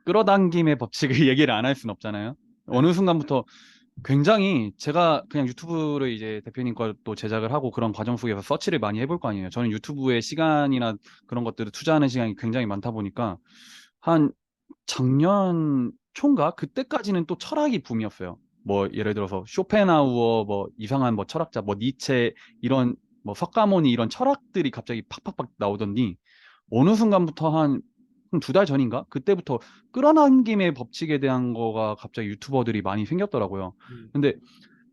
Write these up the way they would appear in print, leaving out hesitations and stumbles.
끌어당김의 법칙을 얘기를 안 할 수는 없잖아요. 네. 어느 순간부터 굉장히 제가 그냥 유튜브를 이제 대표님 것도 제작을 하고 그런 과정 속에서 서치를 많이 해볼 거 아니에요. 저는 유튜브에 시간이나 그런 것들을 투자하는 시간이 굉장히 많다 보니까 한 작년 초인가 그때까지는 또 철학이 붐이었어요. 뭐 예를 들어서 쇼펜하우어 뭐 이상한 뭐 철학자 뭐 니체 이런 뭐 석가모니 이런 철학들이 갑자기 팍팍팍 나오더니 어느 순간부터 한 두 달 전인가 그때부터 끌어당김의 법칙에 대한 거가 갑자기 유튜버들이 많이 생겼더라고요. 음. 근데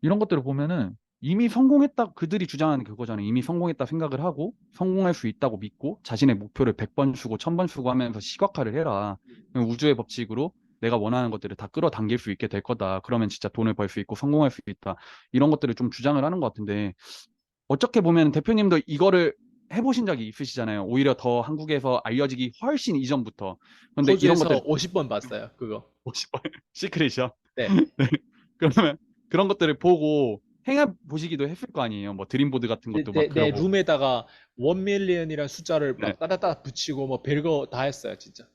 이런 것들을 보면은 이미 성공했다 그들이 주장하는 그거잖아요. 이미 성공했다 생각을 하고 성공할 수 있다고 믿고 자신의 목표를 100번 수고 1000번 수고 하면서 시각화를 해라. 우주의 법칙으로 내가 원하는 것들을 다 끌어당길 수 있게 될 거다. 그러면 진짜 돈을 벌 수 있고 성공할 수 있다. 이런 것들을 좀 주장을 하는 것 같은데 어떻게 보면 대표님도 이거를 해보신 적이 있으시잖아요. 오히려 더 한국에서 알려지기 훨씬 이전부터. 근데 이런 호주에서 것들 50번 봤어요, 그거. 혹시 시크릿이요? 네. 네. 그러면 그런 것들을 보고 행해 보시기도 했을 거 아니에요. 뭐 드림보드 같은 내, 것도 막 내, 내 그러고. 룸에다가 1밀리언이라는 숫자를 네. 막 따다따 붙이고 뭐 별거 다 했어요, 진짜.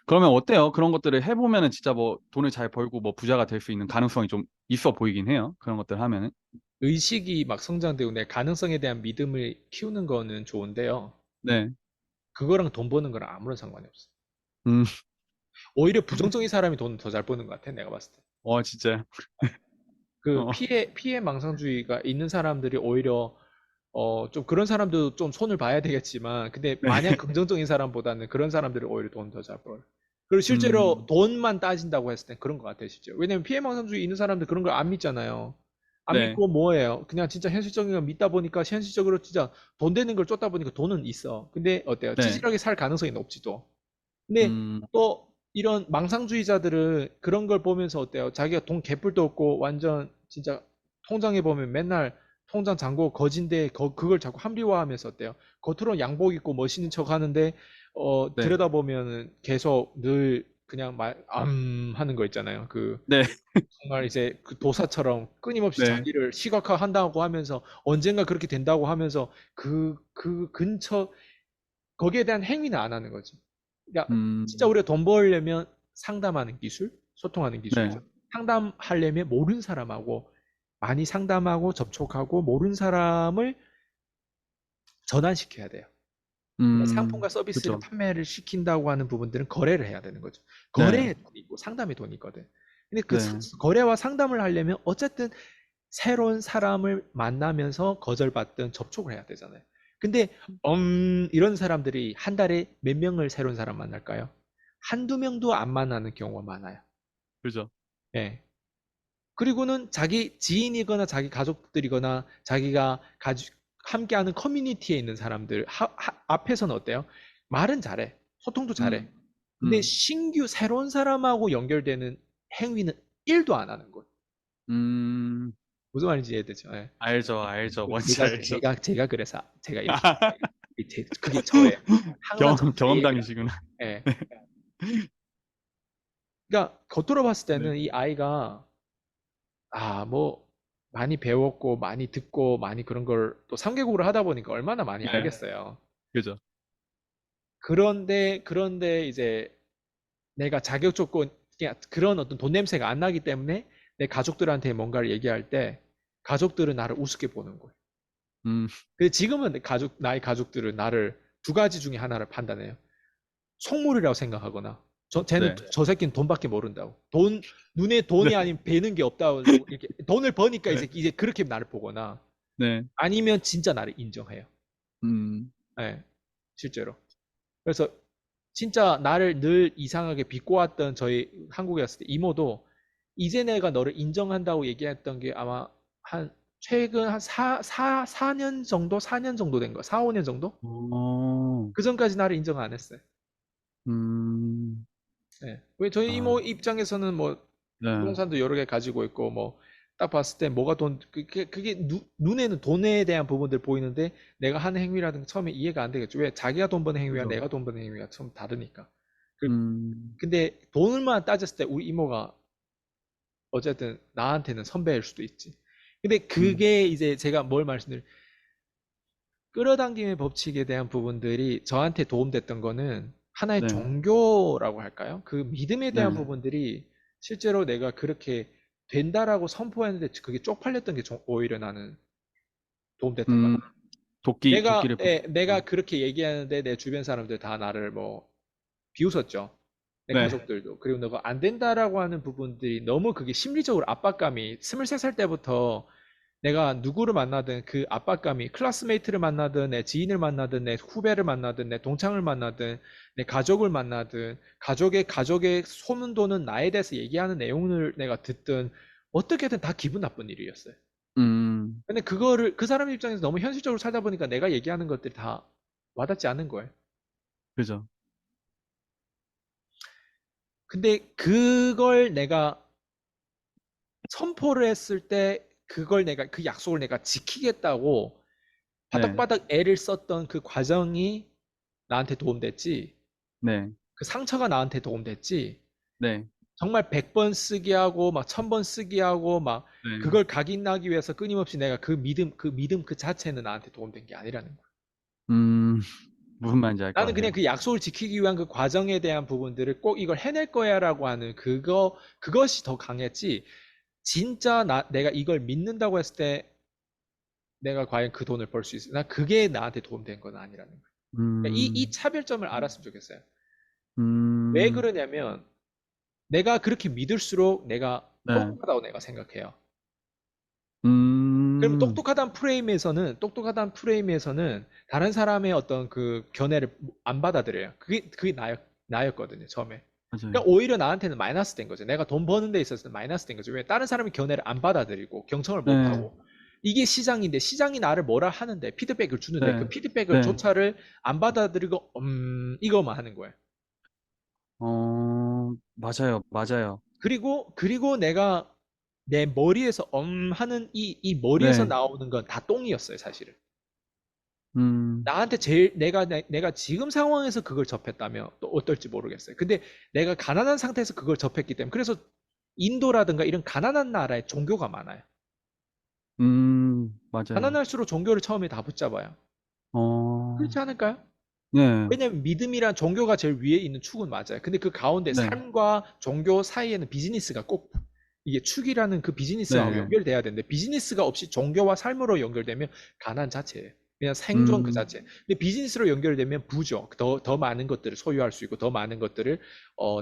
그러면 어때요? 그런 것들을 해보면은 진짜 뭐 돈을 잘 벌고 뭐 부자가 될 수 있는 가능성이 좀 있어 보이긴 해요. 그런 것들 하면은. 의식이 막 성장되고 내 가능성에 대한 믿음을 키우는 거는 좋은데요. 네. 그거랑 돈 버는 거랑 아무런 상관이 없어. 음, 오히려 부정적인 사람이 돈 더 잘 버는 것 같아, 내가 봤을 때. 진짜요? 그 어, 피해 망상주의가 있는 사람들이 오히려 좀 그런 사람도 좀 손을 봐야 되겠지만, 근데 네. 마냥 긍정적인 사람보다는 그런 사람들이 오히려 돈 더 잘 벌어요. 그리고 실제로 음, 돈만 따진다고 했을 땐 그런 것 같아요, 실제로. 왜냐면 피해 망상주의 있는 사람들 그런 걸 안 믿잖아요. 안 네. 믿고 뭐예요? 그냥 진짜 현실적인 걸 믿다 보니까 현실적으로 진짜 돈 되는 걸 쫓다 보니까 돈은 있어. 근데 어때요? 네. 찌질하게 살 가능성이 높지 또. 근데 음, 또 이런 망상주의자들은 그런 걸 보면서 어때요? 자기가 돈 개뿔도 없고 완전 진짜 통장에 보면 맨날 통장 잔고 거진데 그걸 자꾸 합리화하면서 어때요? 겉으로 양복 입고 멋있는 척 하는데 네. 들여다보면은 계속 늘 그냥 하는 거 있잖아요. 그 네. 정말 이제 그 도사처럼 끊임없이 네. 자기를 시각화한다고 하면서 언젠가 그렇게 된다고 하면서 그 근처 거기에 대한 행위는 안 하는 거지. 그러니까 진짜 음, 우리가 돈 벌려면 상담하는 기술, 소통하는 네. 기술이죠. 상담하려면 모르는 사람하고 많이 상담하고 접촉하고 모르는 사람을 전환시켜야 돼요. 그러니까 상품과 서비스를 그죠. 판매를 시킨다고 하는 부분들은 거래를 해야 되는 거죠. 네. 거래에 돈이 있고 상담에 돈이 있거든. 근데 그 네. 거래와 상담을 하려면 어쨌든 새로운 사람을 만나면서 거절받든 접촉을 해야 되잖아요. 근데 이런 사람들이 한 달에 몇 명을 새로운 사람 만날까요? 한두 명도 안 만나는 경우가 많아요. 그죠. 예. 그리고는 자기 지인이거나 자기 가족들이거나 자기가 함께하는 커뮤니티에 있는 사람들 앞에서는 어때요? 말은 잘해. 소통도 잘해. 음, 근데 음, 신규 새로운 사람하고 연결되는 행위는 1도 안 하는 거예요. 음. 무슨 말인지 이해되죠? 예. 알죠, 알죠. 뭔지 제가 알죠. 제가 제가 그래서 제가 이렇게 그게 저예요. 항상 저한테 이 얘기를 경험담이시구나. 합니다. 예. 그러니까 겉으로 봤을 네. 때는 이 아이가 뭐 많이 배웠고 많이 듣고 많이 그런 걸 또 3개국을 하다 보니까 얼마나 많이 네. 알겠어요. 그죠. 그런데 이제 내가 자격 조건 그냥 그런 어떤 돈 냄새가 안 나기 때문에 내 가족들한테 뭔가를 얘기할 때 가족들은 나를 우습게 보는 거예요. 음, 근데 지금은 나의 가족들은 나를 두 가지 중에 하나를 판단해요. 속물이라고 생각하거나 쟤는 네. 저 새끼는 돈밖에 모른다고. 눈에 돈이 네. 아닌 배는 게 없다고 이렇게 돈을 버니까 네. 이제 그렇게 나를 보거나 네. 아니면 진짜 나를 인정해요. 음, 예, 실제로. 그래서 진짜 나를 늘 이상하게 비꼬았던 저희 한국에 왔을 때 이모도 이제 내가 너를 인정한다고 얘기했던 게 아마 한 최근 한 4년 정도? 4년 정도 된 거야. 4, 5년 정도? 어, 그 전까지 나를 인정 안 했어요. 음, 예. 왜 저희 아, 이모 입장에서는 뭐 네. 부동산도 여러 개 가지고 있고 뭐 딱 봤을 때 뭐가 그게 눈에는 돈에 대한 부분들 보이는데 내가 하는 행위라든가 처음에 이해가 안 되겠죠. 왜 자기가 돈 버는 행위와 그죠. 내가 돈 버는 행위가 좀 다르니까. 그- 음, 근데 돈을만 따졌을 때 우리 이모가 어쨌든 나한테는 선배일 수도 있지. 근데 음, 그게 이제 제가 뭘 끌어당김의 법칙에 대한 부분들이 저한테 도움됐던 거는 하나의 네, 종교라고 할까요? 그 믿음에 대한 네. 부분들이 실제로 내가 그렇게 된다라고 선포했는데 그게 쪽팔렸던 게 오히려 나는 도움됐던 것 음, 같아요. 도끼를 붙, 내가 그렇게 얘기하는데 내 주변 사람들 다 나를 뭐 비웃었죠. 내 네, 가족들도. 그리고 너가 안 된다라고 하는 부분들이 너무 그게 심리적으로 압박감이 23살 때부터 내가 누구를 만나든 그 압박감이 클래스메이트를 만나든 내 지인을 만나든 내 후배를 만나든 내 동창을 만나든 내 가족을 만나든 가족의 소문 도는 나에 대해서 얘기하는 내용을 내가 듣든 어떻게든 다 기분 나쁜 일이었어요. 음, 근데 그거를 그 사람 입장에서 너무 현실적으로 살다 보니까 내가 얘기하는 것들이 다 와닿지 않는 거예요. 그죠. 근데 그걸 내가 선포를 했을 때 그걸 내가 그 약속을 내가 지키겠다고 네, 바닥바닥 애를 썼던 그 과정이 나한테 도움됐지. 네, 그 상처가 나한테 도움됐지. 네, 정말 100번 쓰기 하고 막 1000번 쓰기 하고 막 네. 그걸 각인하기 위해서 끊임없이 내가 그 믿음 그 자체는 나한테 도움된 게 아니라는 거야. 음, 무슨 말인지 알 것 나는 그냥 같아요. 그 약속을 지키기 위한 그 과정에 대한 부분들을 꼭 이걸 해낼 거야라고 하는 그것이 더 강했지. 진짜 내가 이걸 믿는다고 했을 때 내가 과연 그 돈을 벌 수 있어. 나 그게 나한테 도움된 건 아니라는 거야. 그러니까 이 음, 차별점을 알았으면 좋겠어요. 왜 음, 그러냐면 내가 그렇게 믿을수록 내가 네, 똑똑하다고 내가 생각해요. 그러면 음, 똑똑하다는 프레임에서는 다른 사람의 어떤 그 견해를 안 받아들여요. 그게 나였거든요, 처음에. 맞아요. 그러니까 오히려 나한테는 마이너스 된 거죠. 내가 돈 버는 데 있어서 마이너스 된 거죠. 왜? 다른 사람의 견해를 안 받아들이고 경청을 못 네, 하고. 이게 시장인데 시장이 나를 뭐라 하는데 피드백을 주는데 그 네, 피드백을 네, 조차를 안 받아들이고 이거만 하는 거예요. 맞아요, 맞아요. 그리고 내가 내 머리에서 하는 이 머리에서 네, 나오는 건 다 똥이었어요, 사실은. 음, 나한테 제일 내가 지금 상황에서 그걸 접했다면 또 어떨지 모르겠어요. 근데 내가 가난한 상태에서 그걸 접했기 때문에 그래서 인도라든가 이런 가난한 나라에 종교가 많아요. 맞아요. 가난할수록 종교를 처음에 다 붙잡아요. 어, 그렇지 않을까요? 네, 왜냐면 믿음이란 종교가 제일 위에 있는 축은 맞아요. 근데 그 가운데 네, 삶과 종교 사이에는 비즈니스가 꼭 이게 축이라는 그 비즈니스하고 네, 연결돼야 되는데 비즈니스가 없이 종교와 삶으로 연결되면 가난 자체예요. 그냥 생존 그 음, 자체. 근데 비즈니스로 연결되면 부죠. 더 많은 것들을 소유할 수 있고 더 많은 것들을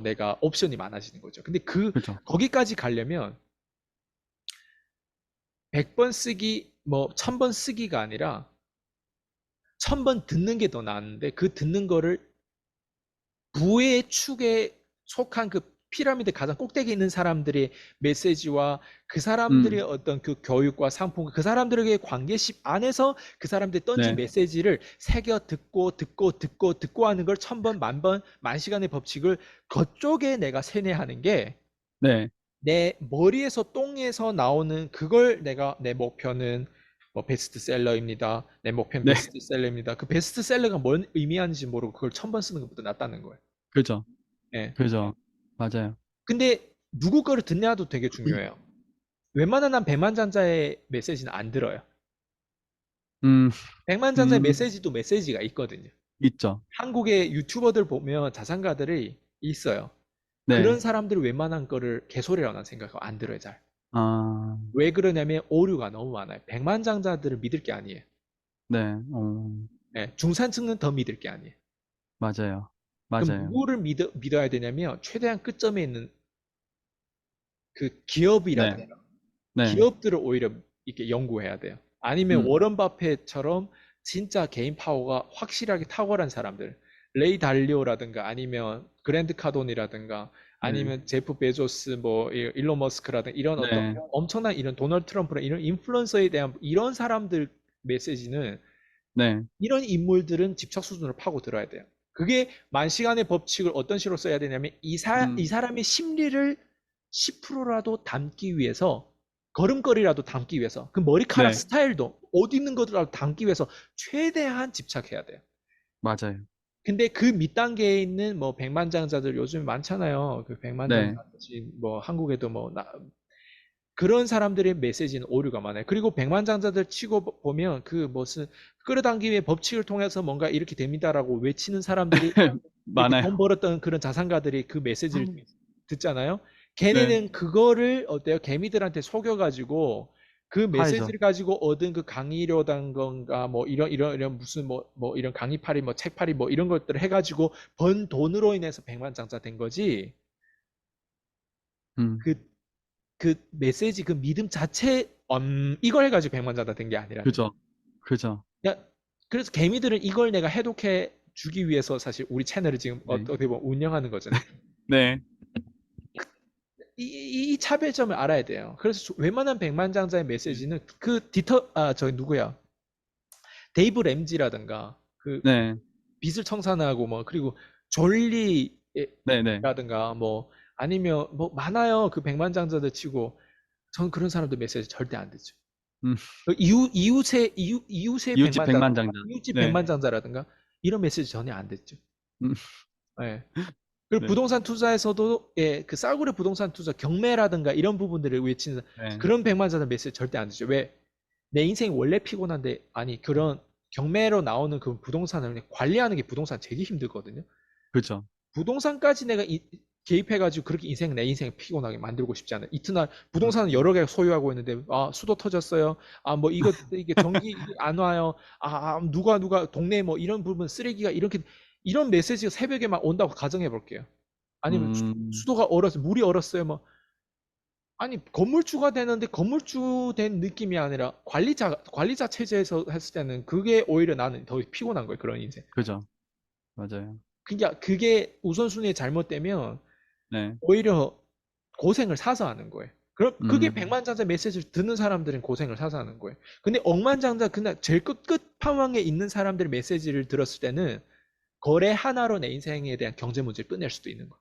내가 옵션이 많아지는 거죠. 근데 그죠. 거기까지 가려면 100번 쓰기 뭐 1000번 쓰기가 아니라 1000번 듣는 게 더 나았는데 그 듣는 거를 부의 축에 속한 그 피라미드 가장 꼭대기에 있는 사람들의 메시지와 그 사람들의 음, 어떤 그 교육과 상품, 그 사람들에게 관계십 안에서 그 사람들이 던진 네, 메시지를 새겨 듣고 하는 걸 1000번, 만번, 만시간의 법칙을 그쪽에 내가 세뇌하는 게 네, 내 머리에서 똥에서 나오는 그걸 내가 내 목표는 뭐 베스트셀러입니다. 내 목표는 네, 베스트셀러입니다. 그 베스트셀러가 뭔 의미하는지 모르고 그걸 1000번 쓰는 것보다 낫다는 거예요. 그죠, 예. 그죠. 맞아요. 근데 누구 거를 듣냐도 되게 중요해요. 웬만한 한 백만장자의 메시지는 안 들어요. 음, 백만장자의 음, 메시지도 메시지가 있거든요. 있죠. 한국의 유튜버들 보면 자산가들이 있어요. 네, 그런 사람들 웬만한 거를 개소리라고 난 생각하고 안 들어요, 잘. 아, 왜 그러냐면 오류가 너무 많아요. 백만장자들을 믿을 게 아니에요. 네, 예, 중산층은 더 믿을 게 아니에요. 맞아요. 그럼 맞아요. 누구를 믿어야 되냐면 최대한 끝점에 있는 그 네, 기업이라든가 네, 기업들을 오히려 이렇게 연구해야 돼요. 아니면 음, 워런 바페처럼 진짜 개인 파워가 확실하게 탁월한 사람들, 레이 달리오라든가 아니면 그랜드 카돈이라든가 네, 아니면 제프 베조스, 뭐 일론 머스크라든가 이런 어떤 네, 엄청난 이런 도널드 트럼프나 이런 인플루언서에 대한 이런 사람들 메시지는 네, 이런 인물들은 집착 수준을 파고 들어야 돼요. 그게 만시간의 법칙을 어떤 식으로 써야 되냐면 이 음, 사람의 심리를 10%라도 담기 위해서 걸음걸이라도 담기 위해서 그 머리카락 네, 스타일도 옷 입는 것이라도 담기 위해서 최대한 집착해야 돼요. 맞아요. 근데 그 밑단계에 있는 뭐 백만장자들 요즘 많잖아요. 그 네, 백만장자 뭐 한국에도 뭐 그런 사람들의 메시지는 오류가 많아요. 그리고 백만장자들 치고 보면 그 무슨 끌어당김의 법칙을 통해서 뭔가 이렇게 됩니다라고 외치는 사람들이 이렇게 돈 많아요. 벌었던 그런 자산가들이 그 메시지를 듣잖아요. 네, 걔네는 그거를 어때요? 개미들한테 속여가지고 그 팔죠. 메시지를 가지고 얻은 그 강의료단건가 뭐 이런 무슨 뭐 이런 강의팔이 뭐 책팔이 뭐 이런 것들을 해가지고 번 돈으로 인해서 백만장자 된 거지. 음, 그 그 메시지 그 믿음 자체 이걸 해가지고 백만장자 된 게 아니라는 거예요. 그죠, 그죠. 그러니까 그래서 개미들은 이걸 내가 해독해 주기 위해서 사실 우리 채널을 지금 네, 어떻게 보면 운영하는 거잖아요. 네, 이 차별점을 알아야 돼요. 그래서 웬만한 백만장자의 메시지는 저 누구야? 데이브 램지라든가 그 네, 빚을 청산하고 뭐 그리고 네, 네. 존리라든가 뭐 아니면 뭐 많아요. 그 백만장자들 치고 전 그런 사람들 메시지 절대 안 듣죠. 음, 이웃의 이웃집 백만장자라든가 백만장자. 이웃집 네, 백만장자라든가 이런 메시지 전혀 안 듣죠. 음, 예. 그리고 네, 부동산 투자에서도 예, 그 싸구려 부동산 투자 경매라든가 이런 부분들을 외치는 네, 그런 백만장자 메시지 절대 안 듣죠. 왜? 내 인생 원래 피곤한데 아니 그런 경매로 나오는 그 부동산을 그냥 관리하는 게 부동산 되게 힘들거든요. 그죠. 부동산까지 내가 개입해가지고 그렇게 내 인생 피곤하게 만들고 싶지 않아요. 이튿날 부동산은 음, 여러 개 소유하고 있는데 아 수도 터졌어요. 아 뭐 이게 전기 이게 안 와요. 누가 동네 뭐 이런 부분 쓰레기가 이렇게 이런 메시지가 새벽에 막 온다고 가정해 볼게요. 아니면 음, 수도가 얼었어요. 물이 얼었어요. 뭐 아니 건물주가 되는데 건물주 된 느낌이 아니라 관리자 체제에서 했을 때는 그게 오히려 나는 더 피곤한 거예요. 그런 인생. 그죠. 맞아요. 그러니까 그게 우선순위에 잘못되면 네, 오히려 고생을 사서 하는 거예요. 그럼 그게 음, 백만장자 메시지를 듣는 사람들은 고생을 사서 하는 거예요. 근데 억만장자 그날 제일 끝판왕에 있는 사람들의 메시지를 들었을 때는 거래 하나로 내 인생에 대한 경제 문제를 끝낼 수도 있는 거예요.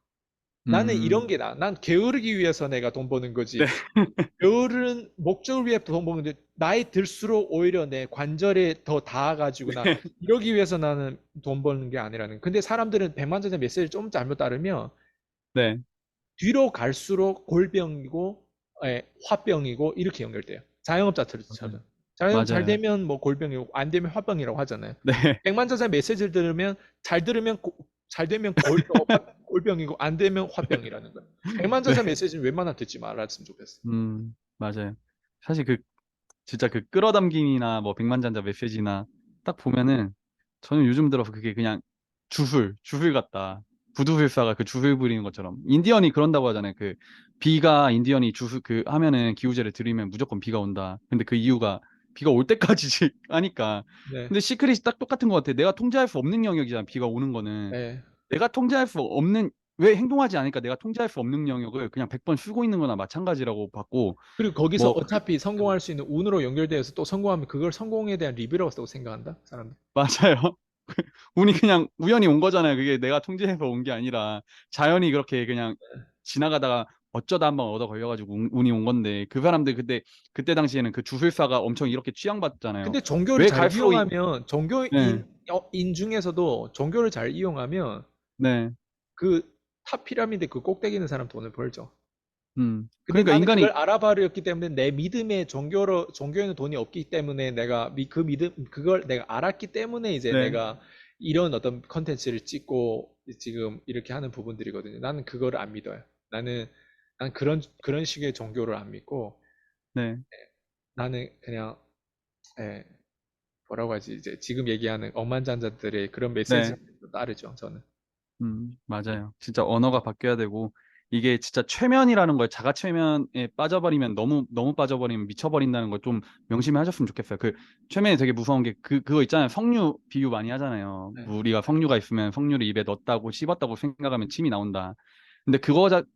나는 이런 음, 게 나아. 난 게으르기 위해서 내가 돈 버는 네, 거지. 게으른 목적을 위해 돈 버는데 나이 들수록 오히려 내 관절에 더 닿아가지고 나 네, 이러기 위해서 나는 돈 버는 게 아니라는. 근데 사람들은 백만장자 메시지를 좀 잘못 따르면 네, 뒤로 갈수록 골병이고 화병이고 이렇게 연결돼요. 맞아요. 자영업자들처럼. 자영업 잘 맞아요. 되면 뭐 골병이고 안 되면 화병이라고 하잖아요. 네, 백만장자 메시지를 들으면 잘 들으면 잘 되면 골병이고 안 되면 화병이라는 거예요. 네, 백만장자 메시지는 웬만하면 듣지 말았으면 좋겠어. 맞아요. 사실 진짜 그 끌어당김이나 뭐 백만장자 메시지나 딱 보면은 저는 요즘 들어서 그게 그냥 주술 같다. 부두술사가 그 주술 부리는 것처럼 인디언이 그런다고 하잖아요. 그 비가 인디언이 주술 그 하면은 기우제를 들이면 무조건 비가 온다. 근데 그 이유가 비가 올 때까지 하니까. 네. 근데 시크릿이 딱 똑같은 것 같아. 내가 통제할 수 없는 영역이잖아. 비가 오는 거는 네. 내가 통제할 수 없는 왜 행동하지 않으니까 내가 통제할 수 없는 영역을 그냥 100번 쓰고 있는 거나 마찬가지라고 봤고 그리고 거기서 뭐 어차피 성공할 수 있는 운으로 연결되어서 또 성공하면 그걸 성공에 대한 리뷰라고 생각한다, 사람들. 맞아요. 운이 그냥 우연히 온 거잖아요. 그게 내가 통제해서 온 게 아니라 자연이 그렇게 그냥 지나가다가 어쩌다 한번 얻어 걸려가지고 운이 온 건데 그 사람들 그때 당시에는 그 주술사가 엄청 이렇게 취향받잖아요. 근데 종교를 왜 잘 갈수록 이용하면 네, 종교인 중에서도 종교를 잘 이용하면 네, 그 탑 피라미드 그 꼭대기 있는 사람 돈을 벌죠. 근데 그러니까 나는 그걸 인간이 알아버렸기 때문에 내 믿음에 종교에는 돈이 없기 때문에 내가 그 믿음 그걸 내가 알았기 때문에 이제 네, 내가 이런 어떤 컨텐츠를 찍고 지금 이렇게 하는 부분들이거든요. 나는 그거를 안 믿어요. 나는 난 그런 식의 종교를 안 믿고 네, 나는 그냥 예, 뭐라고 하지 이제 지금 얘기하는 억만장자들의 그런 메시지를 네. 따르죠. 저는. 맞아요. 진짜 언어가 바뀌어야 되고, 이게 진짜 최면이라는 걸 자가 최면에 빠져버리면 너무 빠져버리면 미쳐버린다는 걸 좀 명심히 하셨으면 좋겠어요. 그 최면이 되게 무서운 게 그거 있잖아요. 석류 비유 많이 하잖아요. 네. 우리가 석류가 있으면 석류를 입에 넣었다고 씹었다고 생각하면 침이 나온다. 근데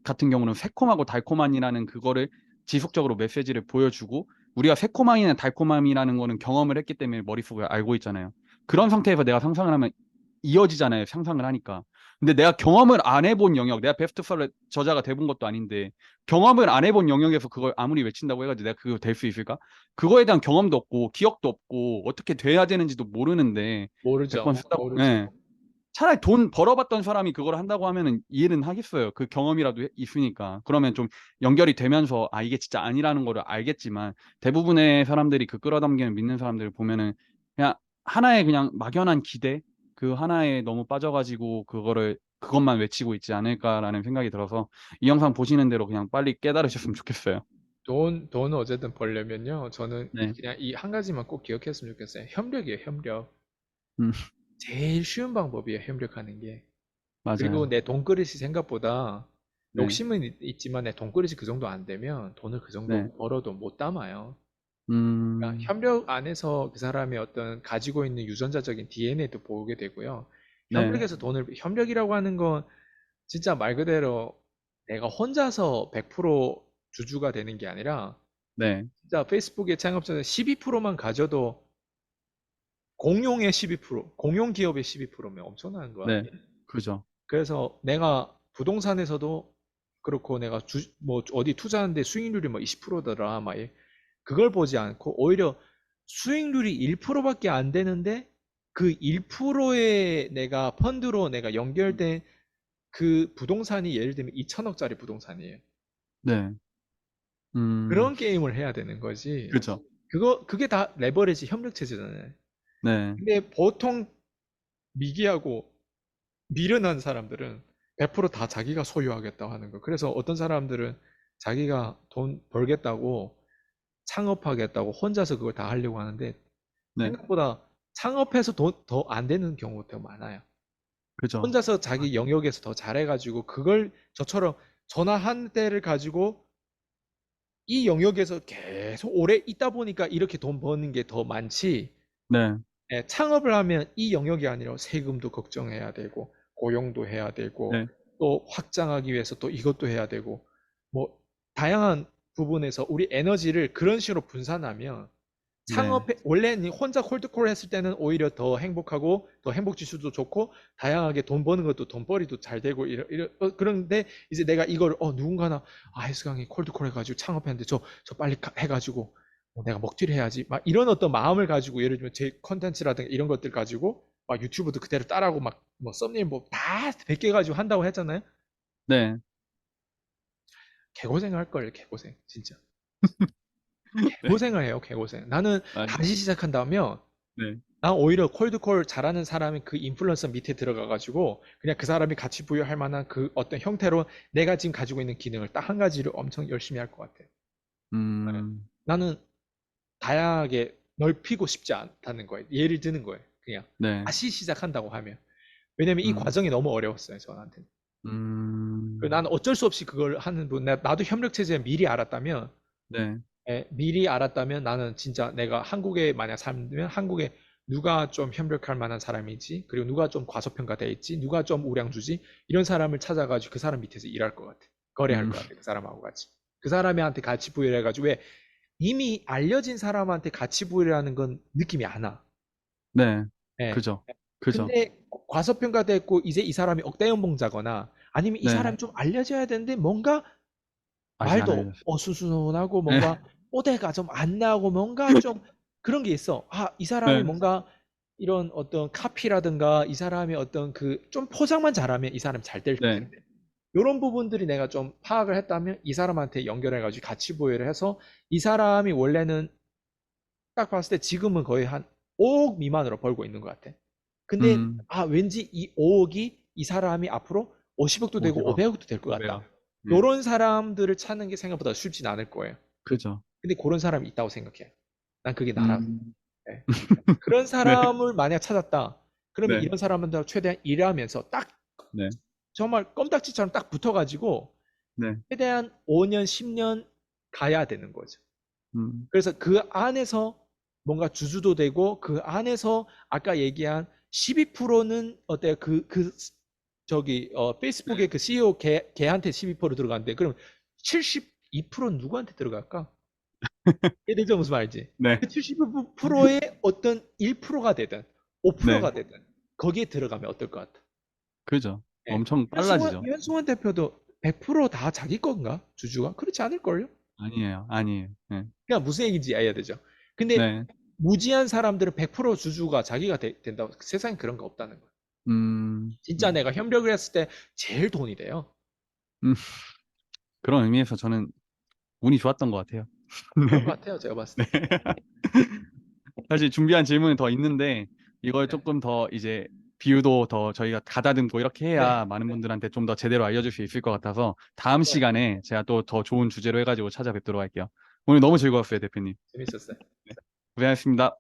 같은 경우는 새콤하고 달콤함이라는 그거를 지속적으로 메시지를 보여주고, 우리가 새콤함이나 달콤함이라는 거는 경험을 했기 때문에 머릿속에 알고 있잖아요. 그런 상태에서 내가 상상을 하면 이어지잖아요. 상상을 하니까. 근데 내가 경험을 안 해본 영역, 내가 베스트셀러 저자가 돼본 것도 아닌데 경험을 안 해본 영역에서 그걸 아무리 외친다고 해가지고 내가 그거 될 수 있을까? 그거에 대한 경험도 없고 기억도 없고 어떻게 돼야 되는지도 모르는데 100번 모르죠. 쓰다고, 모르죠. 예. 차라리 돈 벌어봤던 사람이 그걸 한다고 하면은 이해는 하겠어요. 그 경험이라도 있으니까. 그러면 좀 연결이 되면서 아 이게 진짜 아니라는 거를 알겠지만 대부분의 사람들이 그 끌어당기는 믿는 사람들을 보면은 그냥 하나의 그냥 막연한 기대 그 하나에 너무 빠져가지고 그것만 외치고 있지 않을까라는 생각이 들어서 이 영상 보시는 대로 그냥 빨리 깨달으셨으면 좋겠어요. 돈 어쨌든 벌려면요. 저는 네, 그냥 이 한 가지만 꼭 기억했으면 좋겠어요. 협력이에요, 협력. 음, 제일 쉬운 방법이에요, 협력하는 게. 그리고 맞아요. 내 돈그릇이 생각보다 네, 욕심은 있지만 내 돈그릇이 그 정도 안 되면 돈을 그 네, 정도 벌어도 못 담아요. 그러니까 음, 협력 안에서 그 사람의 어떤 가지고 있는 유전자적인 DNA도 보게 되고요. 네, 협력이라고 하는 건 진짜 말 그대로 내가 혼자서 100% 주주가 되는 게 아니라 네, 진짜 페이스북의 창업자는 12%만 가져도 공용의 12%, 공용 기업의 12%면 엄청난 거 네, 아니에요. 그죠. 그래서 내가 부동산에서도 그렇고 내가 뭐 어디 투자하는데 수익률이 뭐 20%더라 막 그걸 보지 않고 오히려 수익률이 1%밖에 안 되는데 그 1%의 내가 펀드로 내가 연결된 그 부동산이 예를 들면 2천억짜리 부동산이에요. 네, 음, 그런 게임을 해야 되는 거지. 그죠. 그게 다 레버리지 협력 체제잖아요. 네, 근데 보통 미기하고 미련한 사람들은 100%다 자기가 소유하겠다고 하는 거. 그래서 어떤 사람들은 자기가 돈 벌겠다고 창업하겠다고 혼자서 그걸 다 하려고 하는데 네, 생각보다 창업해서 돈 더 안 되는 경우가 더 많아요. 그죠. 혼자서 자기 영역에서 더 잘해가지고 그걸 저처럼 전화 한 대를 가지고 이 영역에서 계속 오래 있다 보니까 이렇게 돈 버는 게 더 많지. 네, 예, 창업을 하면 이 영역이 아니라 세금도 걱정해야 되고, 고용도 해야 되고, 네, 또 확장하기 위해서 또 이것도 해야 되고, 뭐, 다양한 부분에서 우리 에너지를 그런 식으로 분산하면 네, 원래는 혼자 콜드콜 했을 때는 오히려 더 행복하고, 더 행복 지수도 좋고, 다양하게 돈 버는 것도 돈벌이도 잘 되고, 그런데 이제 내가 이걸, 누군가나, 헬스강이 콜드콜 해가지고 창업했는데 저 빨리 해가지고, 내가 먹튀를 해야지. 막 이런 어떤 마음을 가지고, 예를 들면 제 컨텐츠라든가 이런 것들 가지고, 막 유튜브도 그대로 따라하고, 막, 뭐, 썸네일 뭐, 다 100개 가지고 한다고 했잖아요? 네, 개고생 할 거예요, 개고생. 진짜. 네, 개고생을 해요, 개고생. 나는 아, 다시 시작한다면, 네, 난 오히려 콜드콜 잘하는 사람이 그 인플루언서 밑에 들어가가지고 그냥 그 사람이 가치 부여할 만한 그 어떤 형태로 내가 지금 가지고 있는 기능을 딱 한 가지를 엄청 열심히 할 것 같아요. 네. 음, 나는 다양하게 넓히고 싶지 않다는 거예요. 예를 드는 거예요. 그냥 네, 다시 시작한다고 하면. 왜냐면 이 음, 과정이 너무 어려웠어요, 저한테는. 음, 나는 어쩔 수 없이 그걸 하는 분, 나도 협력체제 미리 알았다면 네, 미리 알았다면 나는 진짜 내가 한국에 만약 살면 한국에 누가 좀 협력할 만한 사람이지, 그리고 누가 좀 과소평가돼 있지, 누가 좀 우량주지, 이런 사람을 찾아가지고 그 사람 밑에서 일할 것 같아. 거래할 음, 것 같아, 그 사람하고 같이. 그 사람한테 가치 부여를 해가지고, 왜 이미 알려진 사람한테 가치 부여를 하는 건 느낌이 안 와. 네, 예. 그죠, 그죠. 근데 과소평가됐고, 이제 이 사람이 억대 연봉자거나, 아니면 이 네, 사람이 좀 알려져야 되는데, 뭔가 아직 안 말도 알려졌어요. 어수선하고 네, 뭔가 뽀대가 좀 안 나고 뭔가 좀 그런 게 있어. 이 사람이 네, 뭔가 이런 어떤 카피라든가 이 사람의 어떤 그 좀 포장만 잘하면 이 사람 잘 될 텐데. 네, 이런 부분들이 내가 좀 파악을 했다면 이 사람한테 연결해가지고 같이 보여를 해서 이 사람이 원래는 딱 봤을 때 지금은 거의 한 5억 미만으로 벌고 있는 것 같아. 근데 왠지 이 5억이 이 사람이 앞으로 50억도 되고 50억, 500억도 될 것 같다. 500억. 네, 이런 사람들을 찾는 게 생각보다 쉽진 않을 거예요. 그죠. 근데 그런 사람이 있다고 생각해. 난 그게 나라고. 음, 예. 그런 네, 사람을 만약 찾았다. 그러면 네, 이런 사람들하고 최대한 일하면서 딱 네, 정말 껌딱지처럼 딱 붙어가지고 네, 최대한 5년, 10년 가야 되는 거죠. 음, 그래서 그 안에서 뭔가 주주도 되고 그 안에서 아까 얘기한 12%는 어때요? 저기 페이스북의 그 CEO 걔한테 12% 들어가는데 그럼 72%는 누구한테 들어갈까? 예를 들어 무슨 말인지. 네, 그 70%의 어떤 1%가 되든 네, 5%가 되든 거기에 들어가면 어떨 것 같아? 그죠. 예. 엄청 빨라지죠. 현승원 대표도 100%다 자기 건가? 주주가? 그렇지 않을걸요? 아니에요, 아니에요. 네, 그냥 무슨 얘기인지 이해해야 되죠. 근데 네, 무지한 사람들은 100% 주주가 자기가 된다고 세상에 그런 거 없다는 거예요. 진짜 내가 협력을 했을 때 제일 돈이 돼요. 음, 그런 의미에서 저는 운이 좋았던 것 같아요. 그런 것 네. 같아요, 제가 봤을 네. 때. 사실 준비한 질문은 더 있는데 이걸 네, 조금 더 이제 비유도 더 저희가 가다듬고 이렇게 네, 해야 많은 분들한테 좀 더 제대로 알려줄 수 있을 것 같아서 다음 네, 시간에 제가 또 더 좋은 주제로 해가지고 찾아뵙도록 할게요. 오늘 너무 즐거웠어요, 대표님. 재밌었어요. 네. 고생하셨습니다.